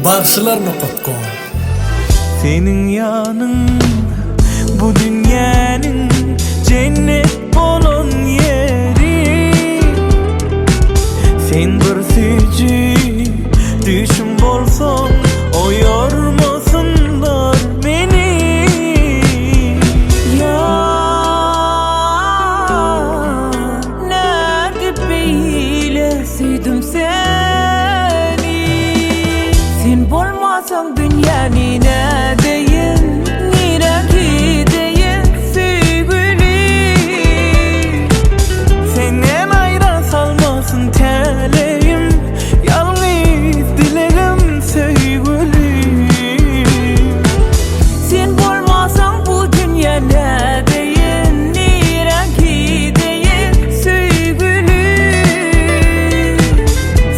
Barşylar.com. Senin yanın bu dünyanın cennet bolan yeri. Sen bir süjü düşün bolsan o yormasınlar beni. Ya nerede beyle süydüm seni. Sen bolmasan dünyanın nedeyin, neren gideyin sevgilim. Senden ayran salmasın teleğim, yalnız dileğim sevgilim. Sen bolmasan bu dünya nedeyin, neren gideyin sevgilim.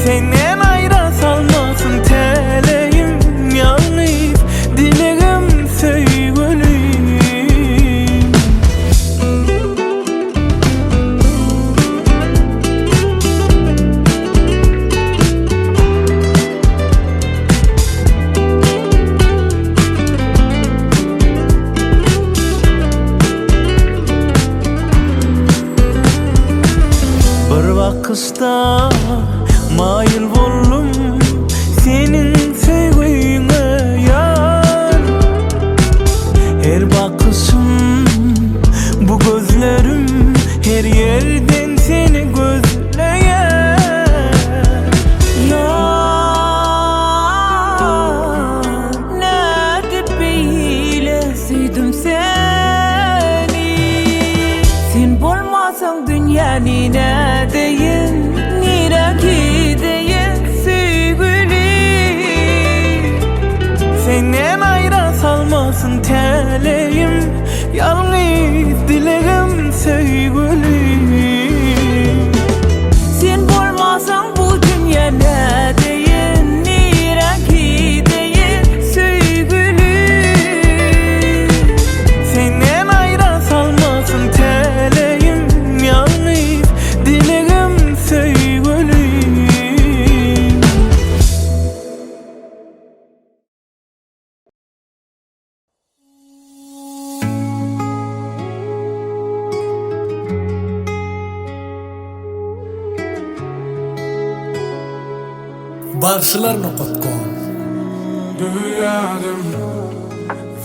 Senden ayran salmasın teleğim, yalnız dileğim sevgilim. Bir bakışta mayıl boldum senin sevgine yar. Her bakışım bu gözlerim her yerden seni gözleyen. Yar nerede beyle süydüm seni. Sen bolmasan dünyanın nedeyin, neren gideyin sevgilim. Senden ayran salmasın teleğim, yalnız dileğim sevgilim. Sen bolmasan bu dünya nedeyin, neren gideyin sevgilim. Senden ayran salmasın teleğim, yalnız dileğim sevgilim. Barşylar.com. Duyadım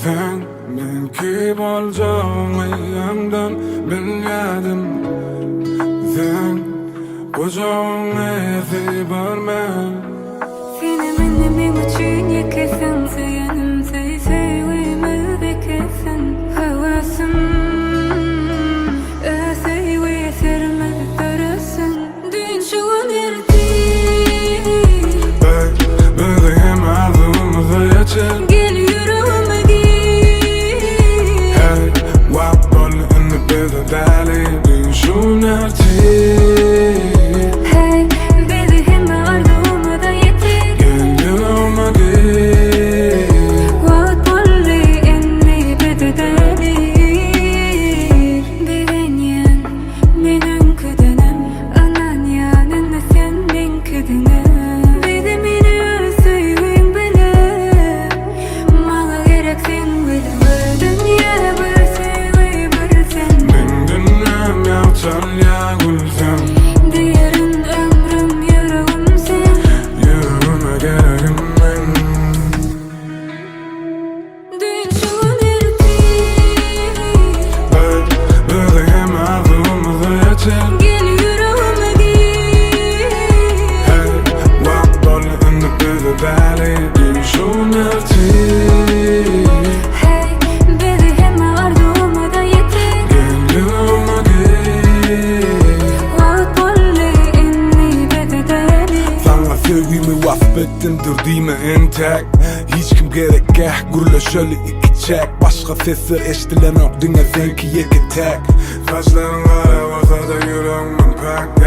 sen men kim olacağımı yandan bilyadım. Sen kucağına barma. Seni benim için yakasan, sayanım sevimi bekesin. Havasım sevgi sermez tarasın. Dün şu nerede? Bebeğim ağzımıza yaşar. Gel yüreğime gir. Hey, wap bol in the desert valley. Dün şu nerede? Hey, bebeğim arzumu da yeter. Gel yanıma gel. What bolli enni bededelir. Bebeğin menin kıdınım, anan yanında sen men kıdınım. Bedemini sevgin bilir, bana gerek sen bilir. Dünya bir sevgi bir sen. Ben dünyam yalçal ya gülsem. Diğerin ömrüm yüreğim sen. Yüreğime gereğim ben. Dün şu nerede? Bebeğim ağzımıza yaşar. Gel yüreğime gir. Hey, wap bol in the desert valley. Dün şu nerede? Hey, bebeğim arzumu da yeter. Gel yanıma gel. What bolli enni bededelir. Sana sevgimi vasfettim durdime entek. Hiç kim gerekeh gurla şöyle iki çek. Başka sesler eştilemem dünya zevki yeke tek. Kaşların kara olsa da yüreğimin pek.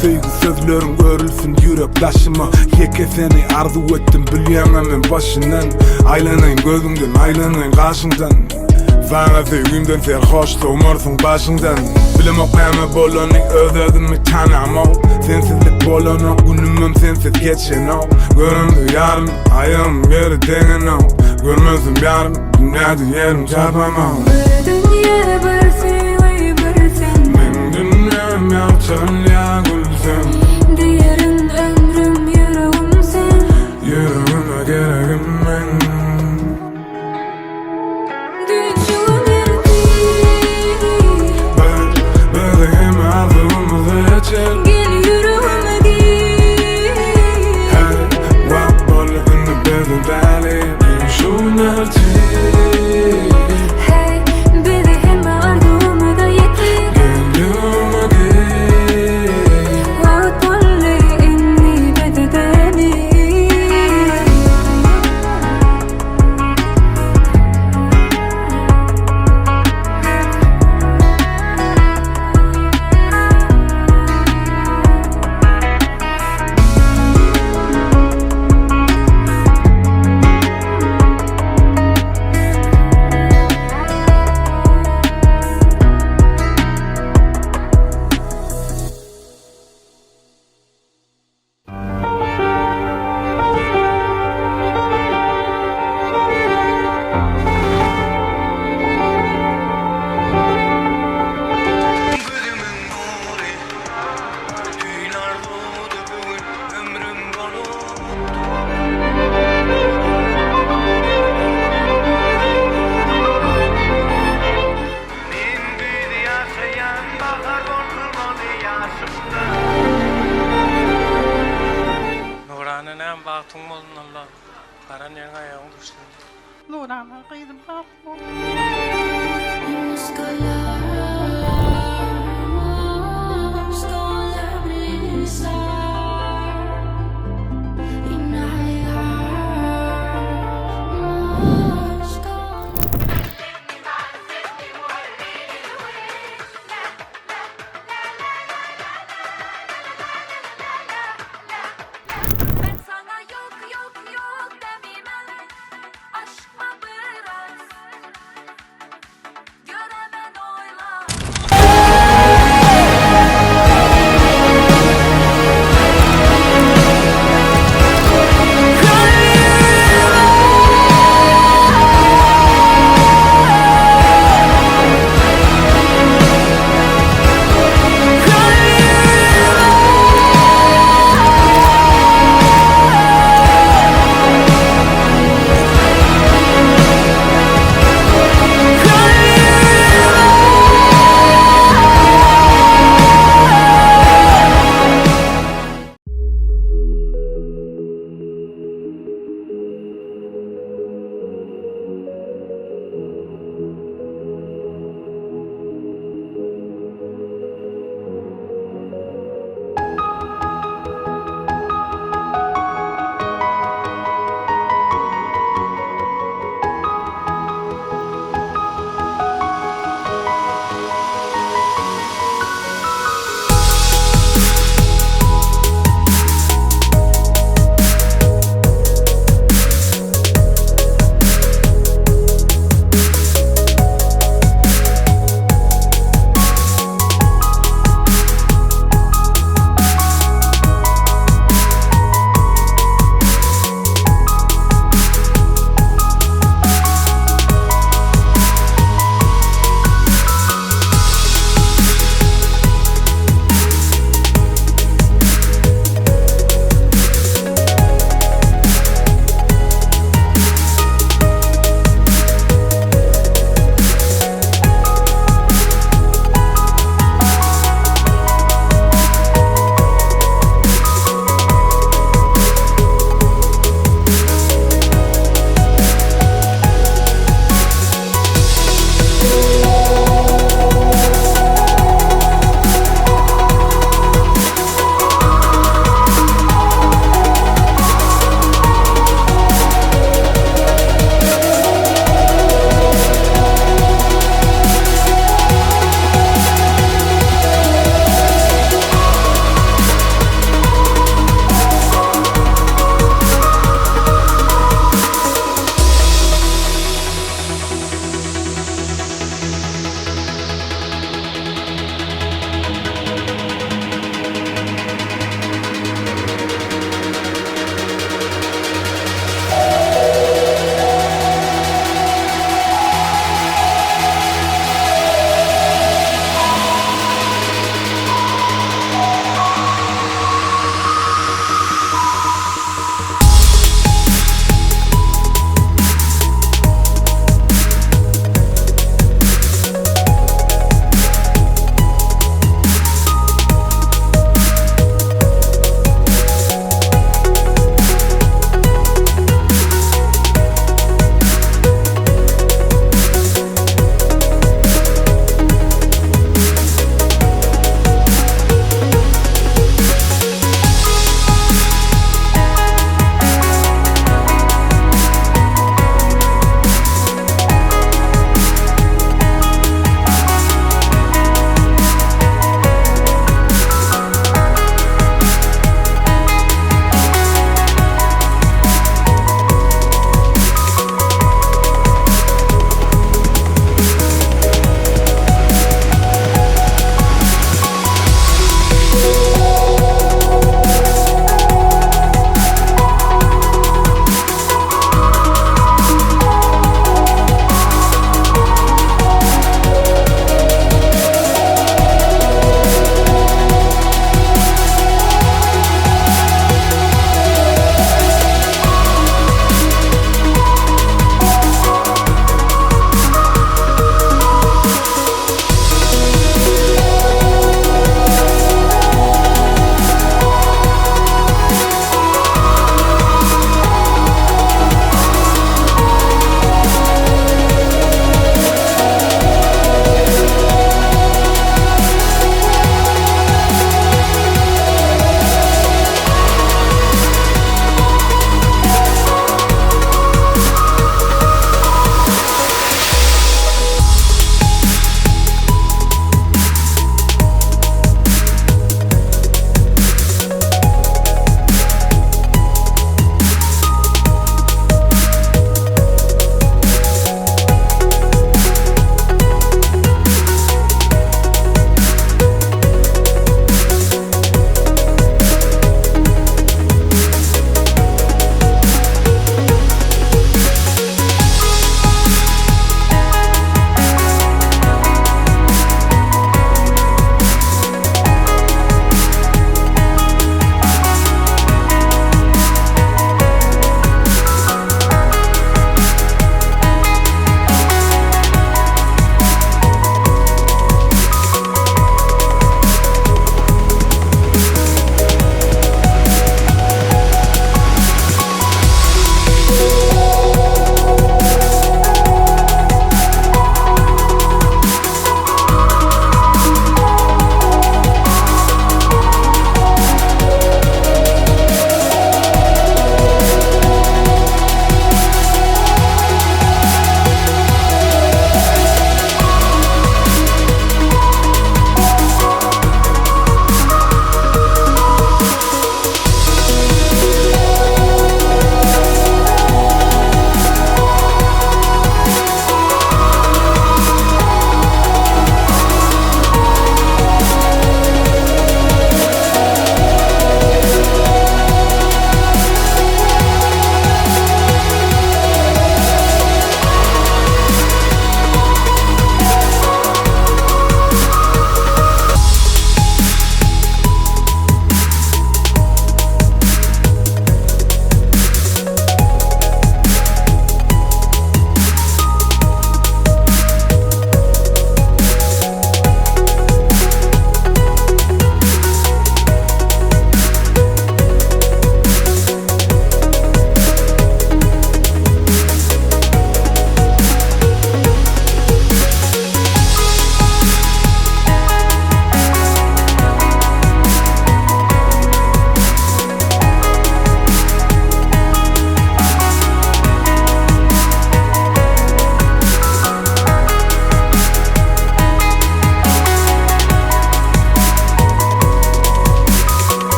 Sevgi sözlerim görülsün yüreklaşıma. Yeke seni arzu ettim bilyemem en başından. Aylanayım gözümden aylanayım karşımdan. Sana sevgimden serhoş soğumarsın başından Bilemok näme bolany özledimi tanamok Sensizlik bolanok günümüm sensiz geçenok Görümdü yarım ayım beri deňenok Görmezdim yarım dünyada yerim çarpamok Bir dünya bir sen, bir sen. Men dünyam ýalçyn ya gülsen Diğerin ömrüm yüreğim sen. Yüreğime geregim men Düşün erdi. Benim arzumuz geçer Gel yüreğime gir. Hey, wap bolany bezim däli Düşün erdi Hey, bizi hem arzumu da yetir. Gel yüreğime gir Vaqt bolly inni bedeni. Gözümün nuri Düğün arzudu bugün ömrüm bolup Men büyüdi yaşayan bahar bolmadı yaşımda Nuranın en baktın bolun Allah Karan ýerine aýagyň düştü Nuran'a kıydım bak Ben sana yok yok yok demeyemem. Aşk mı biraz? Göremem o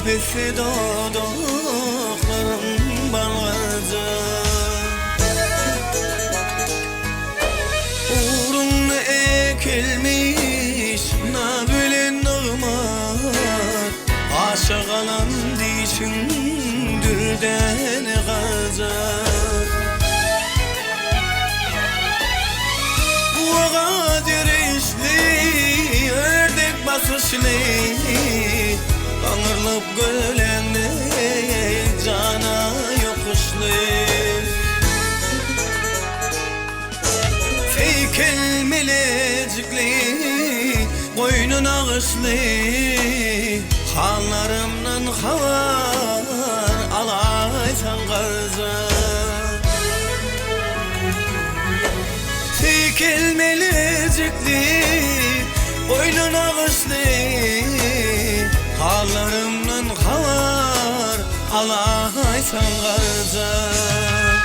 Besi dodoklarım balgaca Uğrun ekilmiş nabilen nağmat Aşık alan dişin dülden gazar Uğa dirişli ördek basışlı Anırlıp gölende cana yokuşlu Feykel melecikli boynun ağışlı Hallarımdan havar alaysan garzar Feykel melecikli boynun ağışlı Hallarımdan havar alaysan garzar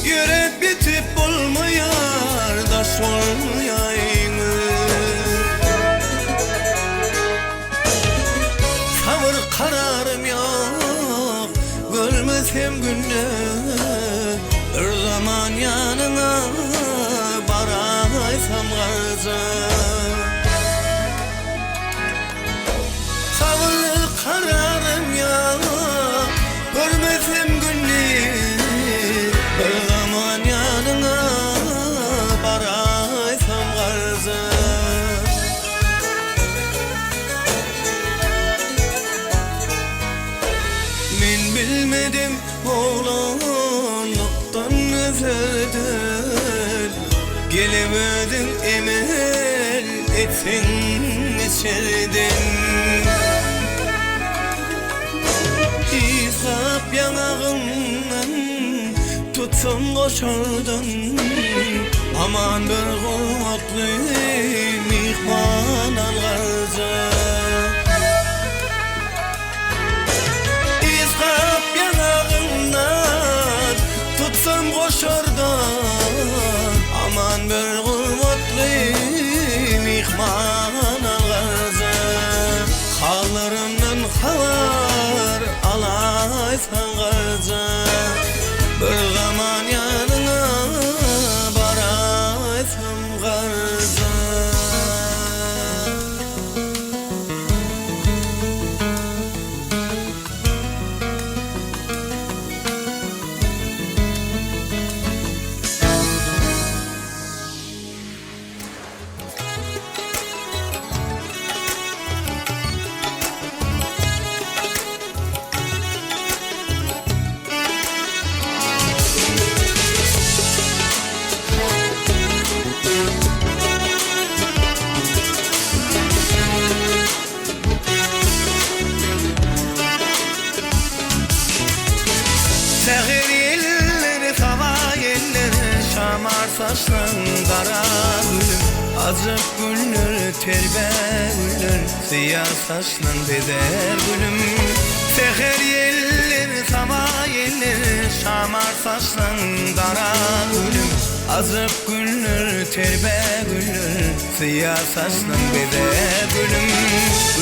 Yürek bitip olmayar da solmayayım Savur kararım yok Görmesem günü Bir zaman yanına Baraysam garzar Savur kararım yok Görmesem günü Bir zaman yanına baraysam garzar Men bilmedim oğlanlıktan neferdir Gelebedin emel etsin içeriden İzhap yanağımdan Tutsam koşardın Aman bir kuvvetli mihman algarca İzhap yanağımdan Tutsam koşardın Aman bir kuvvetli mihman algarca Hallarımdan havar alaysan garca Bir zaman yanına baraysam garzar Seher yelleri, sabah yelleri Şamar saçlan kara gülüm Azık gülür, terbe gülür Siyah saçlan beder gülüm Seher yelleri, sabah yelleri Şamar saçlan kara gülüm Azık gülür, terbe gülür Siyah saçlan beder gülüm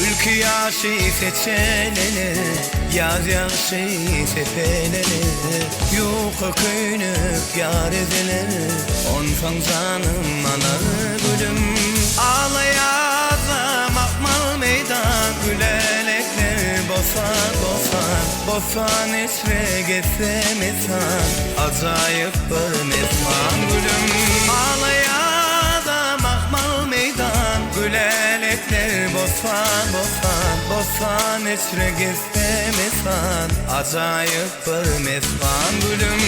Ülkü yaşı seçelene Yaz yaşı sepelene Yuka köynüp yar edene Onsan canım anar gülüm Ağlayaza makmal meydan Gülelekler bosan bosan Bosan esre geçse mesan Acayip bir mesman gülüm Ağlayaza makmal meydan Gülelekler bosan bosan Bosan esre geçse mesan Acayip bir mesman gülüm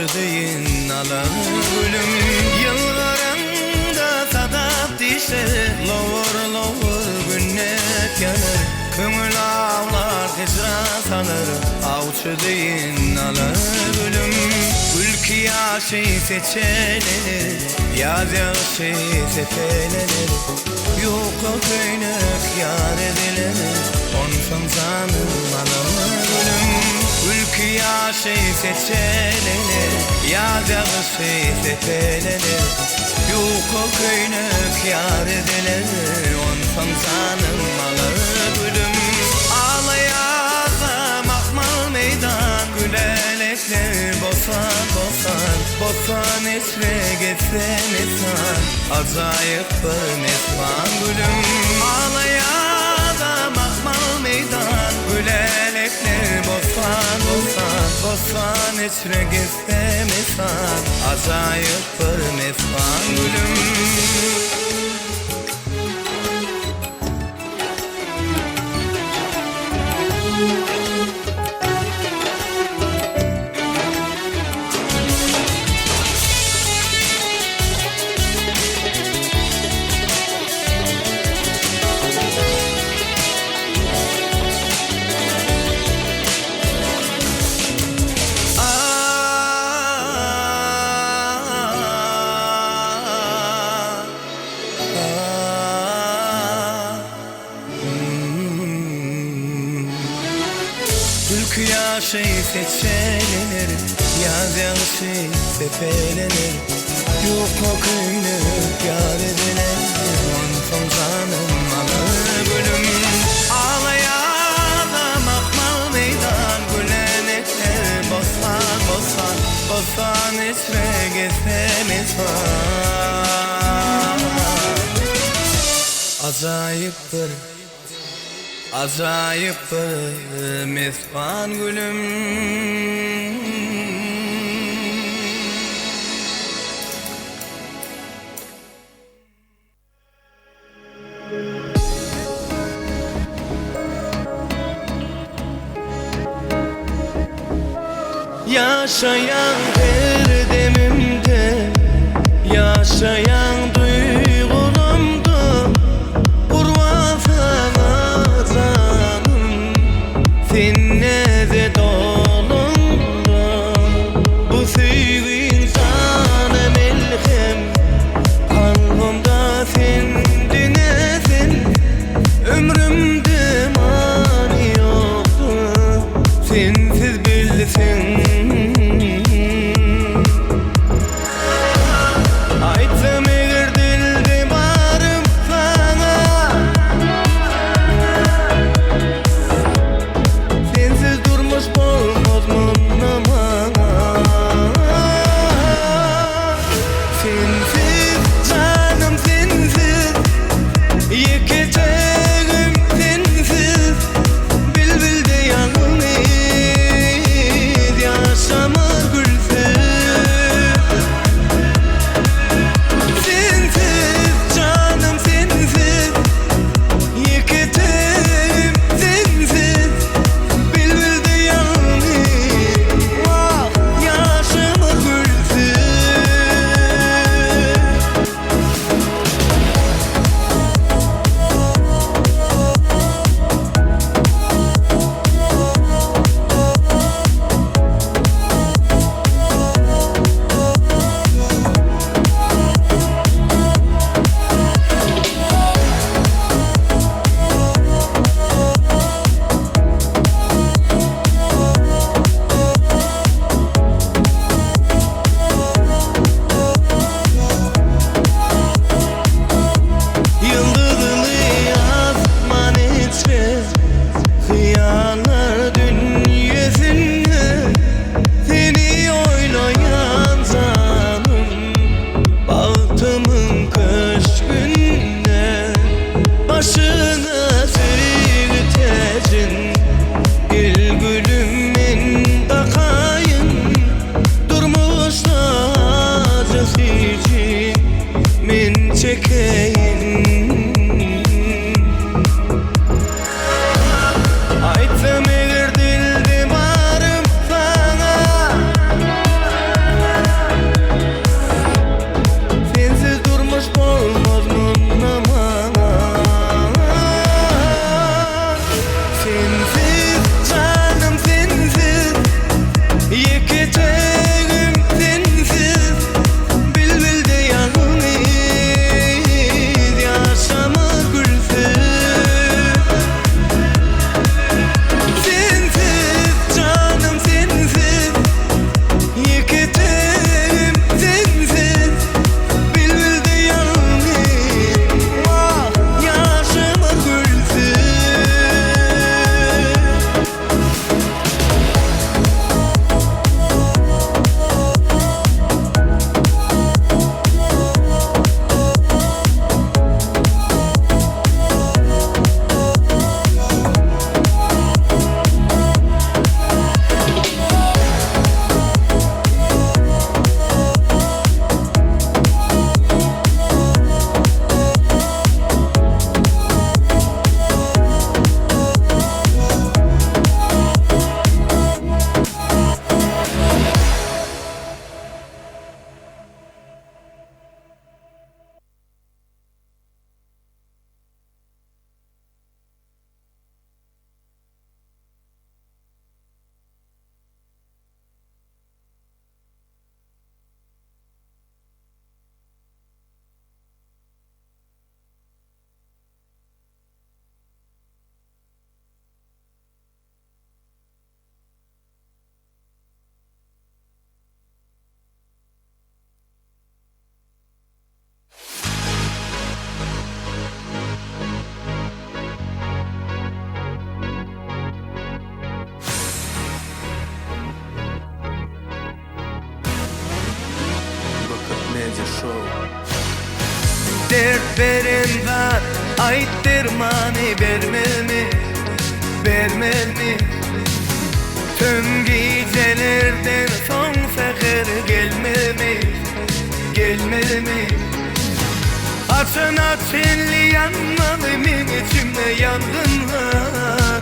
deyin alan gülüm. Yıllarında sadap dişe lovur lovur günnet yanar. Köngül ağlar hicran sanır, avçı deyin alan gülüm. Ülki yaşı seçelenir, yaz yaşı sepelenir. Yok o köynek yar edilir, onsuz zanım alan gülüm. Ülki yaşı seçelenir, yaz yaşı sepelenir. Yok o köynek yar edilir, onsuz zanım alan gülüm. Ağlayazam akmal meydan, gülelekler bosan bosan. Bosan esre geçsen esan, acayip bir mesman gülüm. Ağlayazam akmal meydan, gülelekler bosan bosan. Bosan esre geçsen esan, acayip bir mesman gülüm. Ülkü yaşı seçelenir, yaz yaşı sepelenir. Yok o köynek yar edilir, onsuz zanım alan gülüm. Ağlayalım akmal meydan, gülenekler bosan bosan. Bosan esre geçsemiz var. Acayip bir acayip bir mesvan gülüm. Yaşayan her demimde, yaşayan duygularımda kurban sana canım. Sinnede dolumda bu sevgin sana melhem. Kalbimda sendin esin, ömrümde mani yoktu. Sensiz bilsin Aytım veren var ayttirmany bermelmi bermelmi tüm gecelerden son seher gelmelmi Açına çenli yanmalı min içimde yangınlar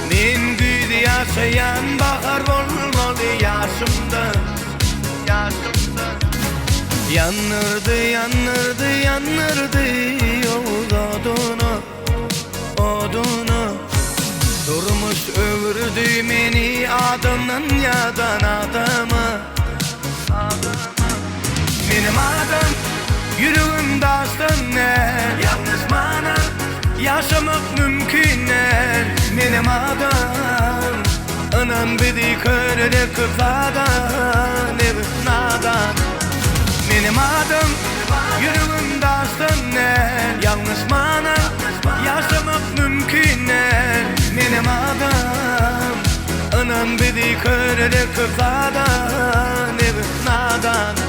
Min güydü yaşayan bahar olmalı yaşımda Yanırdı oduna Durmuş ömürdü meni adamdan yadan adama Benim adım yüreğimde aslanlar Yalnız bana yaşamak mümkünler Benim adam anam bedi körede kıfadan nadan Benim adım yüreğimde aslanlar Yalnız bana yaşamak mümkünler Benim adam anam bedi körede kıfadan nadan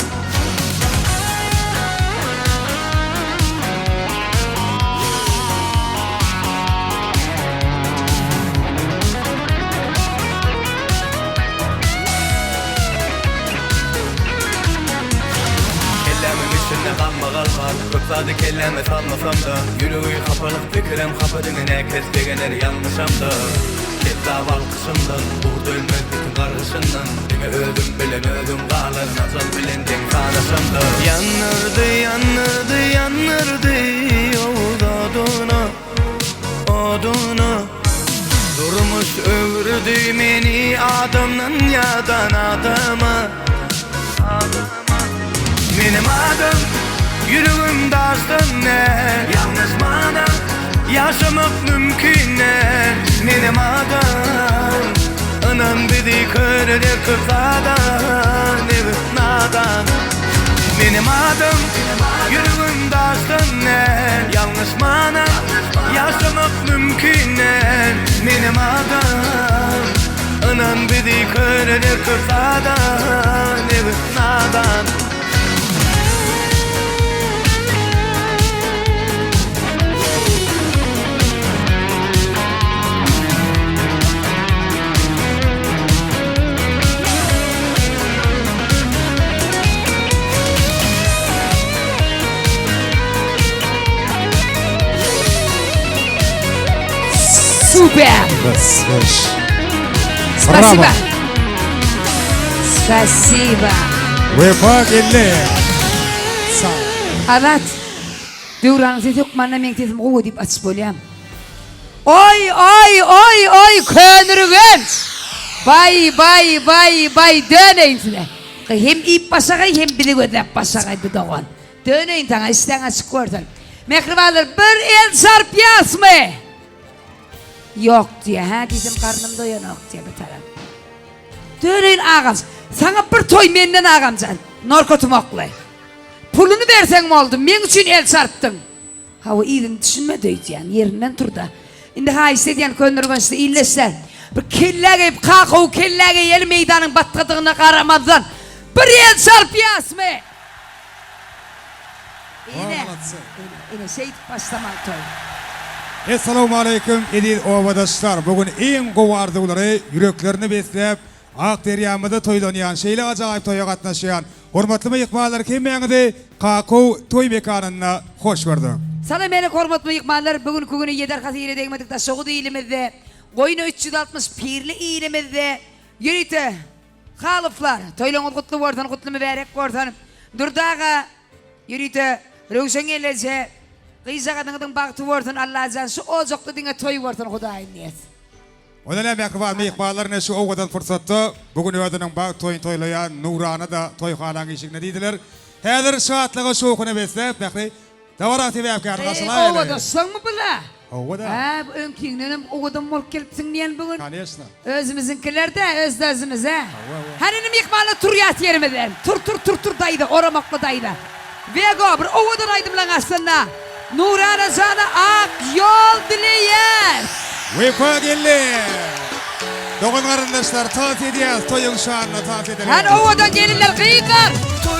Köpsadi kelleme sanmasam da Yürüyü kapalık fikrem kapadığın herkes beğenir yanlışamda Ketta valkışımdan Burada ölmez bütün karışından Dine öldüm bilen öldüm Dağlar nasıl bilindin sanışımda Yanırdı oduna Durmuş ömrüdü meni adamdan yadan adama Benim adım yüreğimde aslanlar Yalnız bana yaşamak mümkünler Benim adam anam bedi körede kıfadan nadan Benim adım yüreğimde aslanlar Yalnız bana yaşamak mümkünler Benim adam anam bedi körede kıfadan nadan Супер! Спасибо. Спасибо. Вепагелли. Evet. Dövranı tetik manna men tetim o deyip açıp bolyam. Oy könürgüm. Bay döneyin size. Hem ip basagay hem bilik ödep basagay bir doğan. Döneyin tana isten açık gördün. Mekrivalar bir el sarpiyas mı? Yok diye ha bizim karnım doyanok diye bir taraf. Döneyin ağam. Sana bir toy menden ağam sen. Narkotum oklay. Pulunu versen mi oldu? Men için el sarptın. Ha o iyiden düşünmediydi yani yerinden turdu. Şimdi ha istediyen könürgen size illeşler. Bir kellege kakao kellege yer meydanın batladığına karamazdan. Bir el sarpiyas mı? Yine şey başlamak toy. Assalamu alaikum edil ovadaşlar. Bugün en govardıları yüreklerini beslep Akderyamıda toylanayan şeyle acayip toya katnaşayan hormatly mıyıkmalar kemmeňide kakao toy mekanına hoş gördük. Sana meni hormatly mıyıkmalar bugün kugünü yeder hasire degmedik da soğudu ilimizde koyunu 360 pirli ilimizde yürüte halıflar toylaňyz kutlu bolsun kutlu mübarek bolsun durdaga yürüte röwşen elese Kıyzağadığın baktı vartın Allah azansı o zoktu dine toy vartın Hudaýym niyet. Ondan mekvar mıyıkmalarına şu ovadan fırsatı bugün ödünün bak toylayan Nurana da toyxanan işigine deydiler. Häzir saatlaga şoğuna beslep bakry davaratı beýapkar nasıl Ovada soň mu bula? Ovada. Ha öňkiňden owadan bol kelipsiň diýen bugün. Конечно. Özümüzünkiler de özümüz ha. Hanini mykmaly tur ýat yerimizden. Tur daýdy oramakly daýdy. Vego bir owadan aýdym bilen aslında. Nurana sana ak yol dileyer. Vepagilli. Doğan kardeşler taat ediyoruz. Toyun şanına taat edelim. Han ovadan gelinler kıyıklar.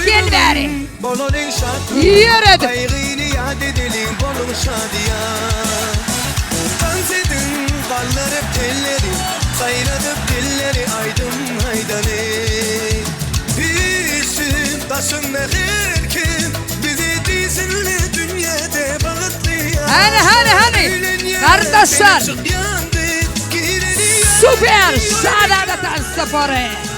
Gel bari. Bololin şartı Yürüdüm. Ayrını yad edelim bolun şadiya Dans edin kallarıp telleri Sayradıp dilleri aydın aydanı Üstün başında her kim Bizi dizinle dünyada bağıtlıya Hani kardeşler. Süper. Şadada dans sporu.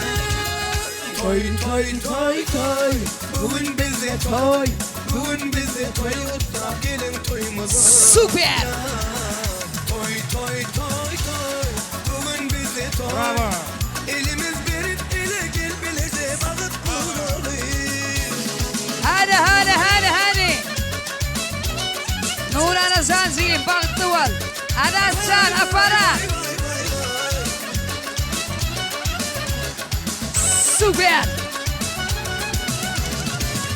Toy toy toy toy Bugün bize toy Bugün bize toy Utlap gelin toyumuza Süper. Toy toy toy toy Bugün bize toy Bravo. Elimiz verip ele gel bilece bağıt buralı Hadi. Nurana Zanzi'nin baktı var. Adasan apara. Süper.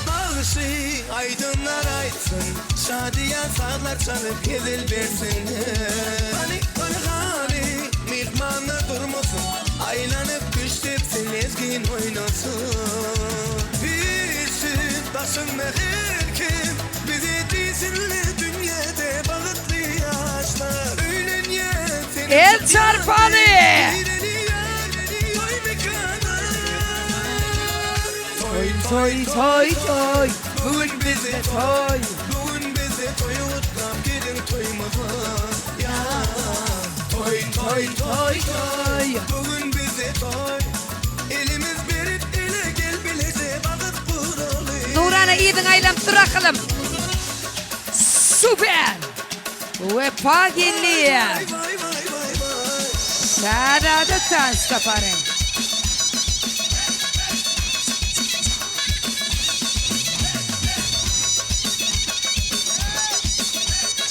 Bağışı aydınlar aysın Şadiya sağlar çalıp gezil versin Hani mihmanı durmasın Aylanıp güç tepsin ezgin oynasın Üstün başında her kim Bizi dizinle dünyada bağıtlı yaşlar Öğlen ye seni El çarpanı. Toy Bugün bize toy Bugün bize toy Utlap gelin toyumuza Ya Toy Bugün bize toy Elimiz verip ele gel bilece bağıt buralı Nurana iyidin aylam bırakalım. Süper. Ve pagilliye. Vay vay Şadada dans sporu.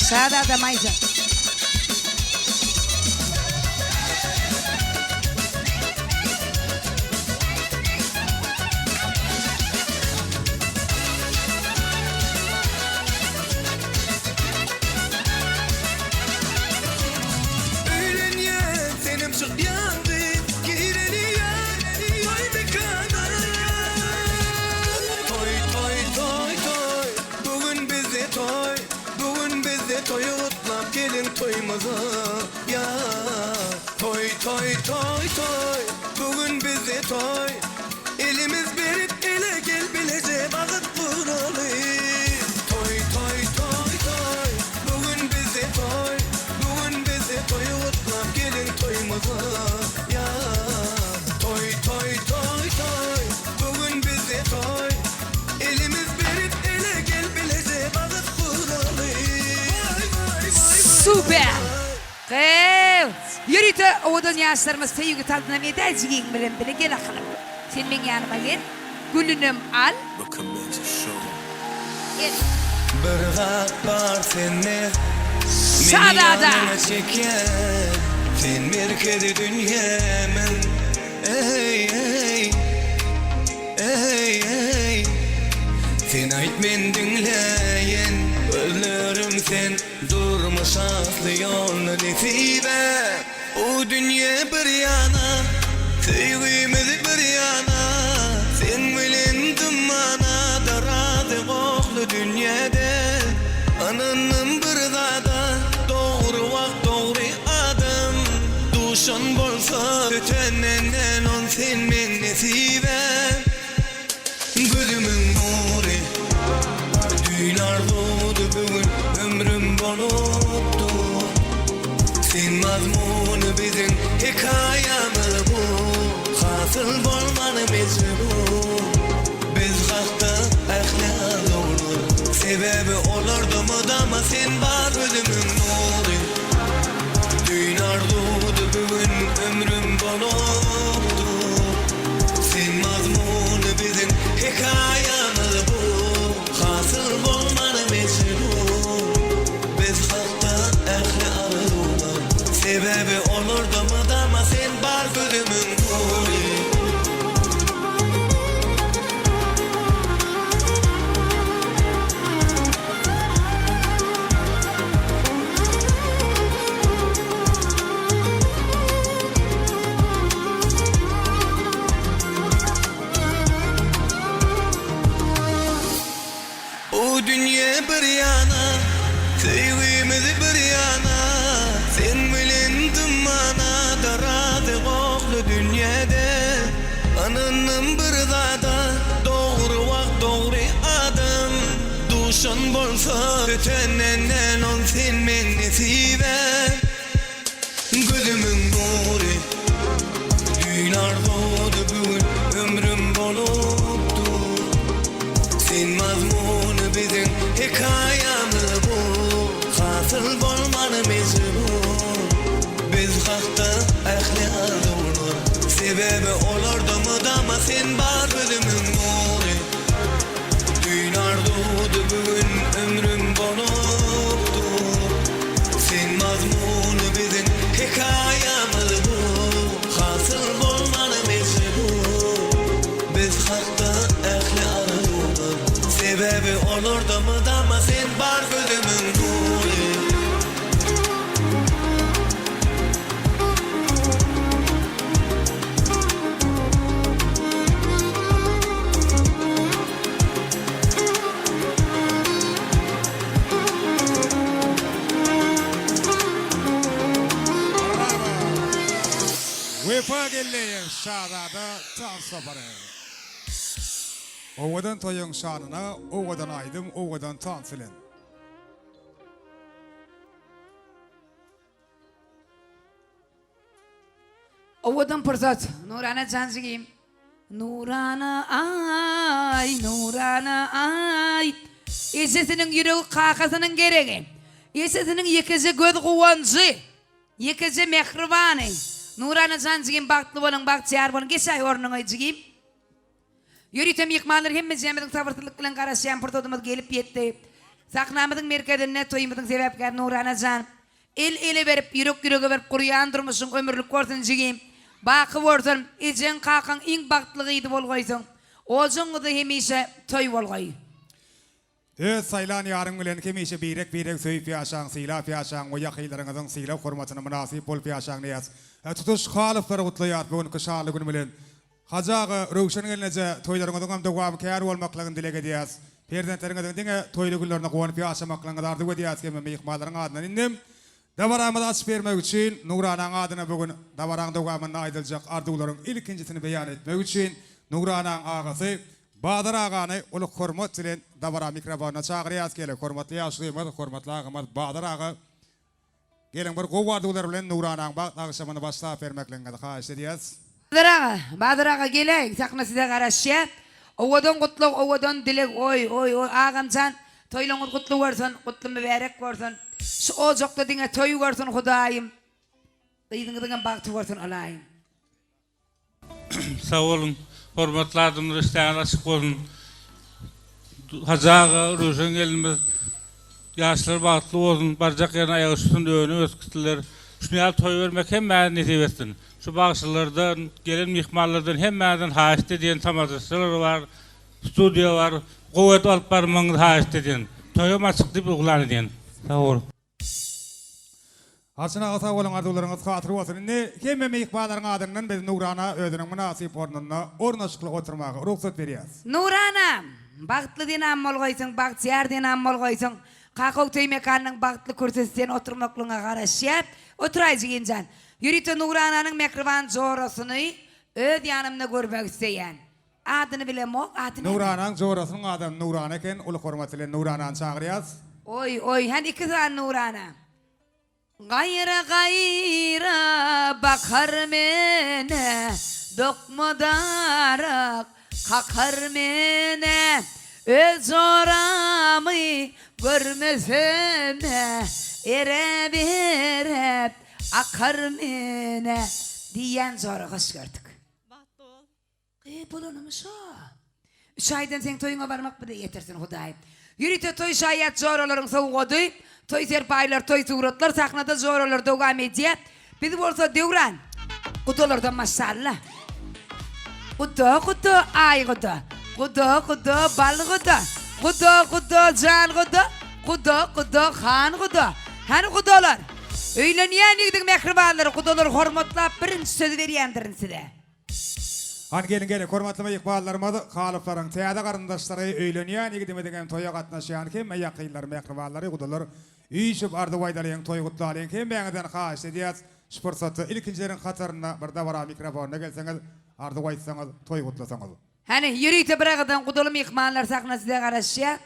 Şadada mayza. Öğlen ye senim çık yandı Gireni ye Toy bir kadar Toy Bugün bize toy Bugün bize toy Utlap gelin toyumuza Ya Toy Bugün bize toy Elimiz verip ele gel bilece bağıt buralı Toy Bugün bize toy Bugün bize toy Utlap gelin toyumuza Ya Toy Bugün bize toy Elimiz verip ele gel bilece bağıt buralı Süper. Kıv. Yürütü oğudun yaşlarımız sevgi tadına meyda zigin bilen bile gel akalım. Sen benim yanıma gel. Gülünüm al. Gel. Bir gat var senne Şadada. yanına çeken Sen merkezi dünyemin Ey Sen ait men dinleyin Özlerim sen durmuş aslı yolunu nesibe O dünya bir yana Sevgimiz bir yana Sen bilen dumana da razı koklu dünyada Ananın bir zada Doğru vakt doğru adım Duşan bolsa Ötennenden on sen men nesibe Gözümün nuru Dün arzudu bugün ömrüm boluptu Sen mazmunu bizim hikayemiz bu Hasıl bolmanı mecbur Biz hakta ahlak olur Sebebi olurdu mu dama sen var gözümün nuru Dün arzudu bugün ömrüm boluptu Sen mazmunu bizim hikayemiz bu Hasıl bolmanı mecbur Biz hakta ahlak olur Sebebi olurdu mu dama sen var gözümün nuru Tanınım bir zada doğru vakt doğru adım Duşun bolsa ötönenden on sen men nesibe Gözümün nuri Dünyar doğdu bugün ömrüm boluptu Sen mazmunu bizim hikayamız bu Hasıl bolmanı mecbur Biz hakta ehli ardı olur Sebebi olurdu mu dama sen bar gözümün nuri Dünyar doğdu bugün ömrüm boluptu Sen mazmunu bizim hikayamız bu Hasıl bolmanı mecbur Biz hakta ehli ardı olur Sebebi olurdu mu dama sen bar gözümün nuri Vefa gelleyen şarada tan sabarı. Ovadan toyun şanına, ovadan aydım, ovadan tan silen. Ovadan pırzat. Nurana canzigim. Nurana ay, Nurana ay. Esesinin yüreği kakasının gereği. Esesinin yekizi göz kuvancı. Yekizi mehribanı. Nurana canzigim baktlı bolun, baktiyar bolun. Gesay ornuna cigim. Yürütem yıkmalar hemmez yemedin tavırtılıkla karasıyan pırtodumuz gelip yetti. Saknamıdın merkezine toyumudun sebepkar Nurana can. El verip, yürek verip kuruyan durmuşsun ömürlük korsun cigim. Bakı vursun, içen kakan in baktlığıydı bol koysun. Olsun da hemişe toy bol koy. Evet saylan yarın bilen kemişe birek söyüp yaşan, silaf yaşan, o yakıylarınızın silaf hurmatına münasip bol yaşan neyaz. Tutuş kalıfları kutlayat bugün kışarlı gün bilen. Hazağı Rövşen gelince toylarınızın hem devam kâr olmaklığını dilek ediyaz. Perdentlerinizin dine toylu günlerine kovan yaşamaklığını dardı ediyaz ki meyikmaların adına indim. Davaramı da açıp vermek için Nurana'nın adına bugün Davara'nın devamında aydılacak arduların ilkincisini beyan etmek için Nurana'nın ağası Bahadır Ağa'nı ulu hürmet ile Davara mikrofonuna çağırıyaz gele. Hürmetli yaşlıyımız, hürmetli ağamız Bahadır Ağa. Gelin bir kov ardular bilen Nurana'nın akşamını başlayıp vermekle kaç ediyaz. Bahadır Ağa gelek, sakna size karşı. Ovadan kutluk, ovadan dilek, oy, ağam can. Toylunuz kutlu versin, kutlu mübarek versin. Şu ocakta dine toy versin Hudayım. Dine baktı versin alayım. Sağ olun. Hormatly adamlar isteyen açık olun. Hazağı Ruşen gelimiz yaşlar bağıtlı olun. Barcak yerine ayağı üstünde önü özkütüler. Şunu yal toy vermek hem məni nesip etsin. Şu bağışlardan, gelin mihmallardan hem mədən haşit ediyen tamadısılar var. Studiyo var. Kuvvet alıp barmanız haşit ediyen. Toyum açık deyip uğlan ediyen. Sağ olun. Açına sağ olun ardularınız hatırı olsun. Kemme meyikbaların adından biz Nurana ödünün münasip ornuna ornaşıklı oturmağa ruhsat veriyoruz. Nurana, bağıtlı dinam mol koysun, bağıtçıyar dinam mol koysun. Kakok töymekanının bağıtlı kürsüsünden oturmaklığına karşı oturayız gencan. Yürütü Nurana'nın mekrivan zorosunu öd yanımda görmek isteyen. Adını bilem o, adını. Nurana'nın zorosunun adı Nurana eken ulu hürmetiyle Nurana'nı çağırıyoruz. Oy, hadi iki tane Nurana. Gayra bakar mene, dokmadarak kakar mene. Öz oramı görmesene, ere verip akar mene. Diyen zora kız gördük. Bulunmuş o. 3 aydan sen toyuna varmak bile yetersin Hudayım. Yürüte toy şayet zor oların soğuğudu. Toy serpaylar, toy suratlar, sahnada zor olur devam ediyor. Bir olsa devran. Kutulardan maşallah. Kutu, ay kutu. Kutu, bal kutu. Kutu, can kutu. Kutu, han kutu. Han kutular. Öyle niye gidin mehribanları, kutular hormatla birinci söz veriyendirin size. Han gelin hürmetli meyikbalarımız kalıpların teyada karındaşları öyleniyen gidemediğim toya katnaşıyan kim yakıylar mehribanları kutular. Üyüşüp ardı vaydalayan toy kutlayan kim beğeniden kaç ediyaz. Şu fırsatı ilkincilerin hatırına bir davara mikrofonuna gelseniz ardy aýtsaňyz, toý gutlasaňyz. Hani yürüyte bırakadan kudulum yıkmanlar saknası da karışya.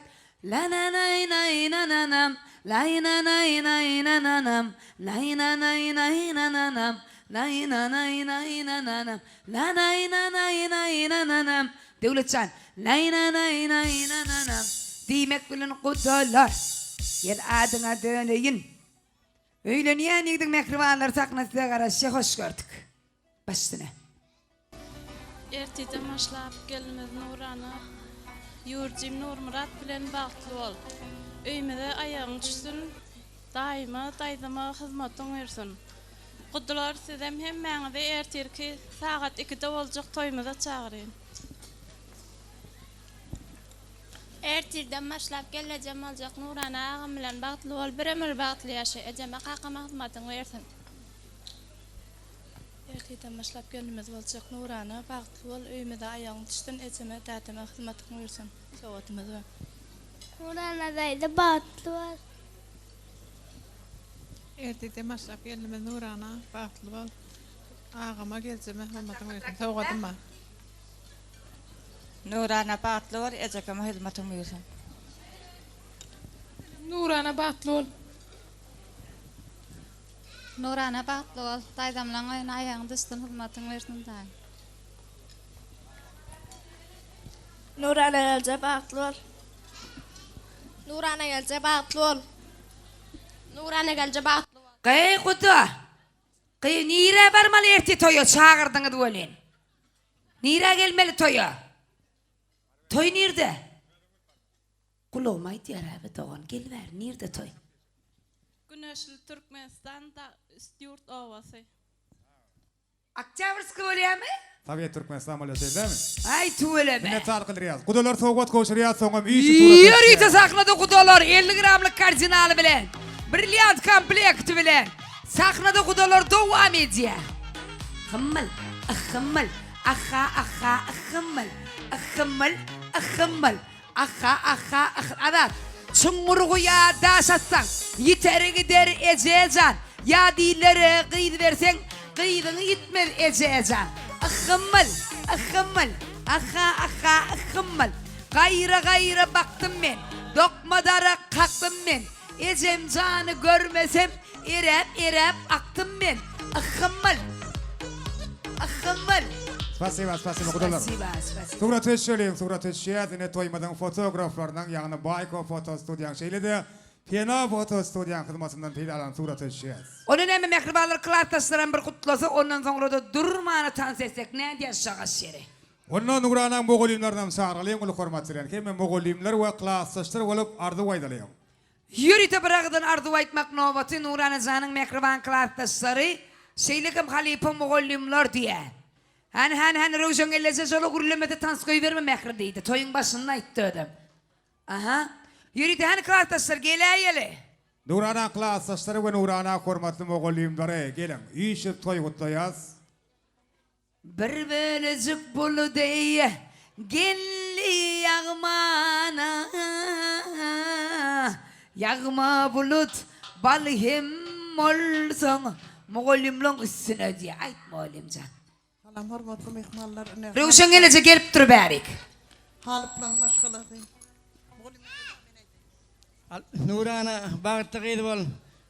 La na nay nay na na nam. Lay na nay nay na na nam. Lay na nay nay na na nam. Lay na nay nay na na nam. La nay na nay nay na na nam. Devletcan. Lay na nay nay na na nam. Demek bilin kudular. Gel adına döneyin. Öyle niye nigdin mekrivanlar saknası da karışya hoş gördük. Başına. Erteden başlap gelmez Nurana. Yurcim Nurmurat bilen bagtly bol. Öýmede aýagyň düşsün. Daýyma daýdama hyzmatyň bersin. Gudylar sizem hem meňde erterki sagat 2-de boljak toýmada çagyryn. Ertirden başlap geleceğim olacak Nurana ağam bilen bagtly bol. Bir ömür bagtly ýaşa. Ejeme kakama hyzmatyň bersin. Erteden başlap gelmez boljak Nurana bagtly bol. Öýmede aýagyň düşsün. Ejeme täteme hyzmatyň bersin. Sowatymyz var. Nurana daýda bagtly bol. Ertede başlap gelme Nurana bagtly bol. Ağama gelçeme hymmatyň bersin. Sowgadyma. Nurana bagtly bol, ejekeme hyzmatyň bersin. Nurana bagtly bol. Nurana bagtly bol. Daýdamlaň aýagyň düşsün hyzmatyň bersin daý. Nurana gelje bagtly bol. Nurana gelje bagtly bol. Nurana gelje bagtly bol. Kay kutu. Kay nire barmalı erti toyu çağırdın duolin. Nire gelmeli toyu. Toy nerede? Kulağıma ihtiyar abi doğan gel ver nerede toy? Güneşli Türkmenistan da Stewart Ovası. Akçavrskı oluyor mu? Sovet Türkmenistan bolýar değil mi? Ay tuğleme. Ne tarqylýar? Gudalar sowgat goşurýar, soňam işi Yürüyte sahnada kudalar 50 gramlık kardinalı bilen. Brilliant komplekti bilen. Sahnada kudalar devam ediyor. Hımmel, ahımmel, aha, ahımmel, ahımmel, ahımmel, aha, adat. Çungurguya daş atsan, yiteri gider ececan. Ya dilleri kıydı versen, kıydını gitmez ececan. Ahımmel, ahımmel, aha, ahımmel. Gayra baktım ben, dokmadara kalktım ben. Ecem canı görmesem, irep aktım ben. Ahımmel, ahımmel. Spasiba gudalar. Spasiba. Surat eşelim, surat eşeğine toymadan fotoğraflardan yani Bayko foto stüdyan şeyledi. Pena foto stüdyan hizmetinden teyit alan surat eşeğiz. Onun hemen mekribalar kılartasıran bir kutlası, ondan sonra da durmanı tans etsek ne diye şakas yeri. Ondan Nurana Mogolimlerden sağırlayın, ulu hormatçılayan. Hemen Mogolimler ve klaslaştır olup ardı vaydalayın. Yürüte bırakıdan ardı vaytmak novatı Nurana Zan'ın mekriban kılartasları şeylikim halipa Mogolimler diye. Hani Rojun elleze solu gürlemede tans koyu verme mekri deydi. Toyun başında ayıttı ödüm. Aha. Yürüte hani kılartaslar gele. Nurana klaslaştır ve Nurana hormatlı Mogolimlere gelin. İşi toy kutlayaz. Bir bölücük bulu diye gelli yağmana. Yağma bulut bal hem olsun. Moğolimlon üstüne diye. Aytma oğlimcan. Salam hormatly mehmanlar. Ruşan gelece gelip dur bärik. Halyplan maşgalady. Nurana bagtly gydy bol.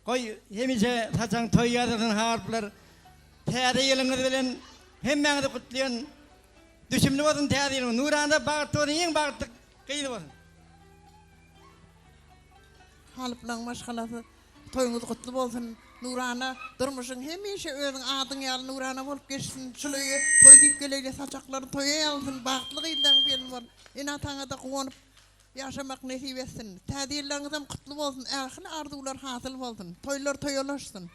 Goý hemise saçaň toý ýazardan harplar. Täze ýylyňyz bilen hemmeňizi gutlaýan. Düşümli bolsun täze ýylyň. Nurana bagtly ýeň bagtly gydy bol. Halyplan maşgalady. Toýuňyz gutly bolsun. Nurana durmuşyň hemişe özüň adyň ýaly Nurana bolup geçsin. Şuleýe toý diýip gelýär saçaklary toýa alsyn. Bagtly gydyň bilen bol. Ina taňa da gowunyp yaşamak nesip etsin. Täzeýleňizem gutly bolsun. Ähli arzuwlar hasyl bolsun. Toýlar toýalaşsyn.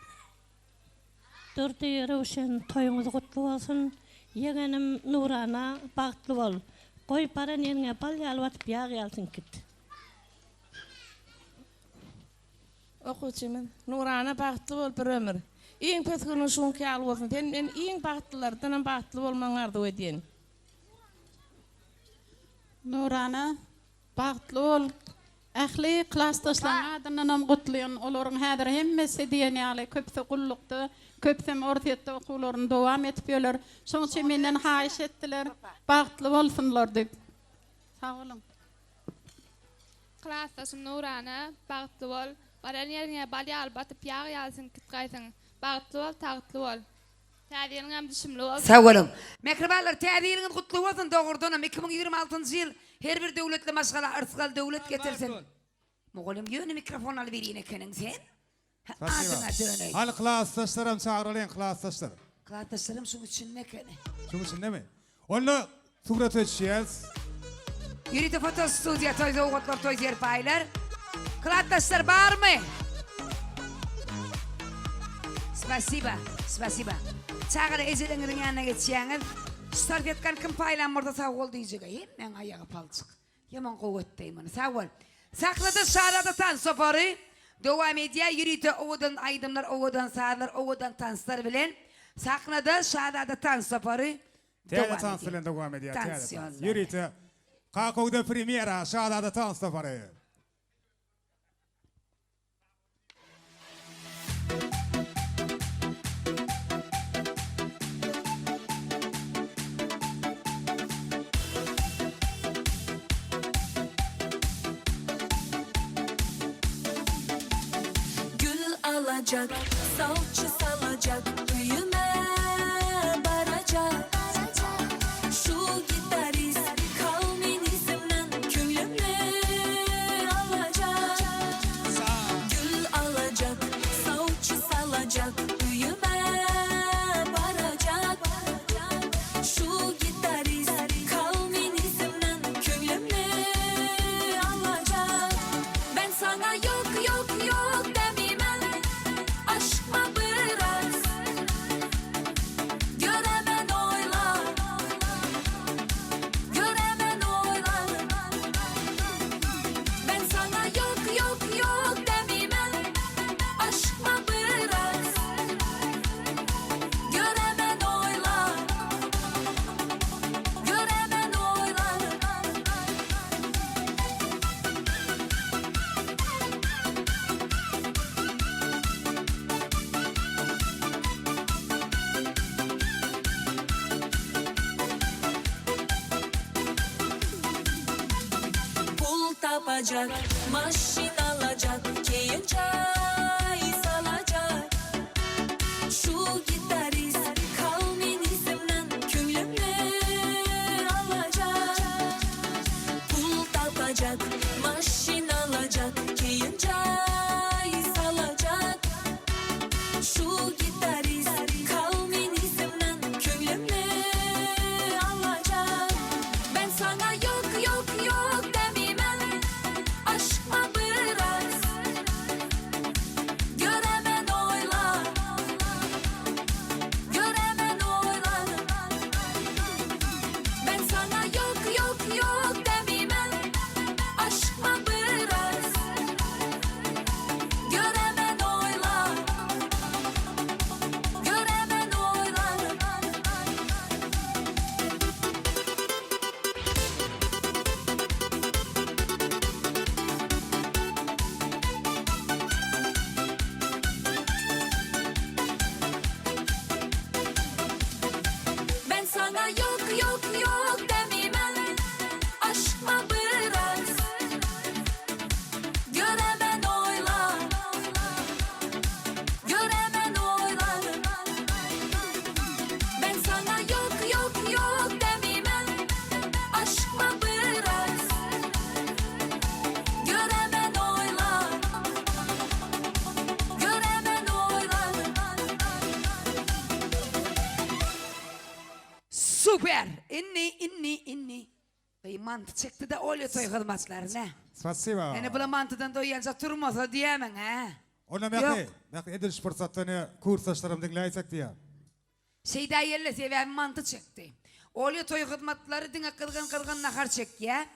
Durdy Ruşen toýuňyz gutly bolsun. Yegenim Nurana bagtly bol. Goý paran ýerine pal ýalwatyp ýag ýalsyn kit. Okuçymyň Nurana bagtly bol bir ömür. Iň pesgini şuňky ýaly bolsun. Men iň bagtlylardan bagtly bolmaň ardy edýän. Nurana bagtly bol. Ähli klassdaşlaryň adyndan gutlayan olaryň häzir hemmesi diýenýäli köpse gullukda, köpse ortaýatda okularyny dowam etip ýöler. Şoň üçin menden haýyş etdiler, bagtly bolsunlar diýip. Sag olun. Klassdaşym Nurana, bagtly bol. Baran ýerine bal ýalyp ýar ýalsyn kitgaýsyň. Bagtly bol, tagtly bol. Täzeliň hem düşümli bol. Sag olun. Mehribanlar täzeliňiz gutly bolsun dogurdan 2026-njy ýyl her bir döwletli maşgala artgal döwlet getirsin. Moğolum ýöne mikrofon alyp berýän ekeniň sen. Adyna döney. Hal klassdaşlarym çağırylýan klassdaşlar. Klassdaşlarym şu üçin ekeni. Şunu için demi? Onu surat etşiyaz. Yürütü foto studiya toyda oğutlar toy yer paylar. Klassdaşlar barmy? Spasiba, spasiba. Çağır ejeliňiň ýanyna geçýäňiz. Start etken kim paylanmırda sağ ol diyeceğim. Men ayağa palçık. Yaman kuvvetteyim. Sağ ol. Sakladı şarada tan soparı. Devam ediyor. Yürütü ovadan aydımlar, ovadan sağlar, ovadan tanslar bilen. Sakladı şarada tan soparı. Tele tans bilen devam ediyor. Yürütü. Kakou'da premiera şarada tans soparı. Alacak, salça salacak, büyüme baracak. Şu gitarist kalminizmden köylümü alacak. Gül alacak, salça salacak, büyüme baracak. Şu gitarist kalminizmden köylümü alacak. Ben sana yok yok yok demeyim. Aşkma biraz göremen oyla, göremen oyla. Ben sana yok yok yok demeyim. Aşkma biraz göremen oyla, göremen oyla. Pul tapacak, maşin alacak, keyin çay salacak. Şu gitarist kalminizmden köylümü alacak. Pul tapacak, maşin alacak, keyin çay salacak. Şu gitarist kalminizmden köylümü alacak. Ben sana yok yok yok demeyim. Aşkma biraz göremen oyla, göremen oyla. Ben sana yok yok yok demeyim. Aşkma biraz göremen oyla, göremen oyla. Ben sana yok yok yok demeyim. Aşkma biraz göremen oyla, göremen oyla. Ben sana yok yok yok demeyim. Aşkma biraz göremen oyla, göremen oyla. Süper. İnni. Mantı çıktı da oluyor toy hizmetlerine. Spasiba. Yani bu mantıdan doyunca durmasa diyemem ha. Ona Yok. mekli ediliş fırsatlarını kursdaşlarım dinleyecek diye. Şeyda yerle seviyem mantı çıktı. Oluyor toy hizmetleri dine kırgın nakar çek ya.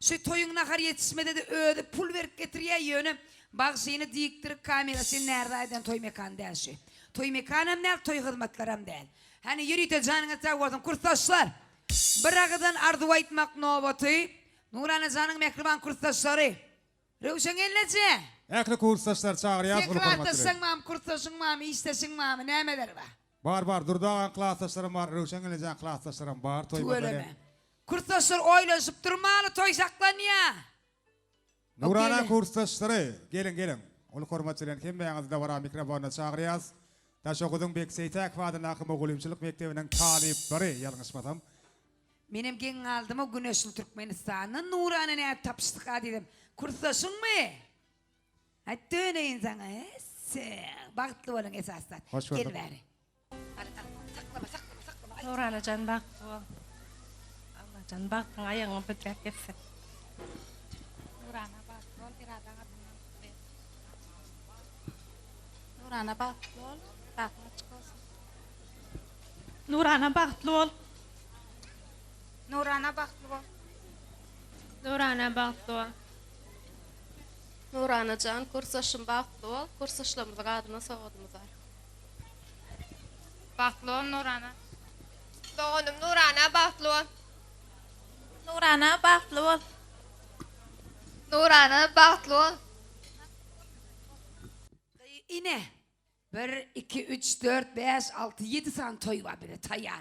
Şu toyun nakar yetişmede de öde pul verip getiriyor yönü. Bak şeyini diktirip kamerası neredeyden toy mekan der şey. Toy mekanım değil, toy hizmetlerim değil. Hani yürüyte canına sağ kursdaşlar. Bırakıdan ardu aytmak novatı. Nurana canın mehriban kursdaşları. Rövşen ellece. Ekli kursdaşlar çağırýar bu hormatly. Tekratdaşsan mam, kurtaşın mam, istesin mam, nämeler var? Bar durdagan klassdaşlarym bar, Rövşen elejän klassdaşlarym bar toýma bilen. Tuğeleme. Kurtaşlar oylaşıp durmalı, toy saklanýa. Nurana Okey. kursdaşlary, gelin. Ol hormatçylar kim beýaňyzda bara mikrofona çağırýas. Taş okudyň Bekseytek Fadyň Akym Ogulymçylyk mekdebiniň talipleri ýalňyşmasam. Benim gen aldım o Güneşli Türkmenistan'ın Nurana ne tapıştık dedim. Kurtaşın mı? Hadi döneyin sana. Baktlı olun esasdan. Hoş bulduk. Gel bari. Nurana can baktı ol. Allah can baktın ayağını bıçak etsin. Nurana baktı ol. İradana bilmem. Nurana baktı ol. Bakma çıkılsın. Nurana baktı ol. Nurana baktı ol. Nurana baktı ol. Nurana can kursaşım baktı ol. Kursaşlarımızı adına soğudumuz var. Baktı ol Nurana. Doğanım Nurana baktı ol. Nurana baktı ol. Nurana baktı ol. İne. 1, 2, 3, 4, 5, 6, 7 tane toy var bile tayyar.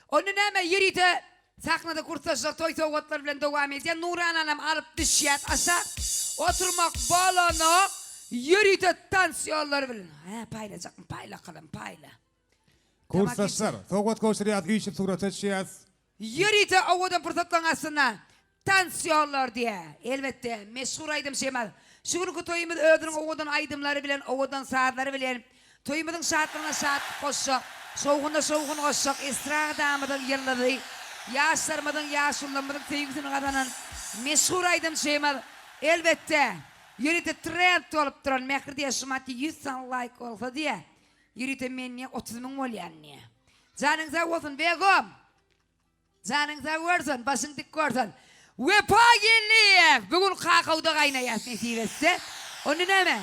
Onun hemen yürüyde sahnada kurtaşlar toy soğutlar bilen devam ediyor. Nurhan Hanım alıp düşüyat aşağı. Oturmak balonu yürüyde tansiyonları bilen. Paylaşacak mı? Payla. Kursdaşlar, soğut goşurýas, üýşip surat etýäs. Yürüyde ovadan fırsatlanasına tansiyonlar diye. Elbette meşhur aydım şeymez. Şugruk toyumuz ödünün ovadan aydımları bilen, ovadan saatleri bilen. Toyumuzun saatlerine saat koşsak, soğuğuna koşsak, estradamızın yılları, yaşlarımızın yaşullarımızın sevgisinin adının meşhur aydım şeymez. Elbette yürüyde trend olup duran, mekir diye şumatı 100 tane like olsa diye. Yürüyde menye 30.000 olyan niye. Canınıza olsun begom. Canınıza olsun, başın dik olsun. Vepa gelip bugün kakavda kaynayas nesibesi. Onun hemen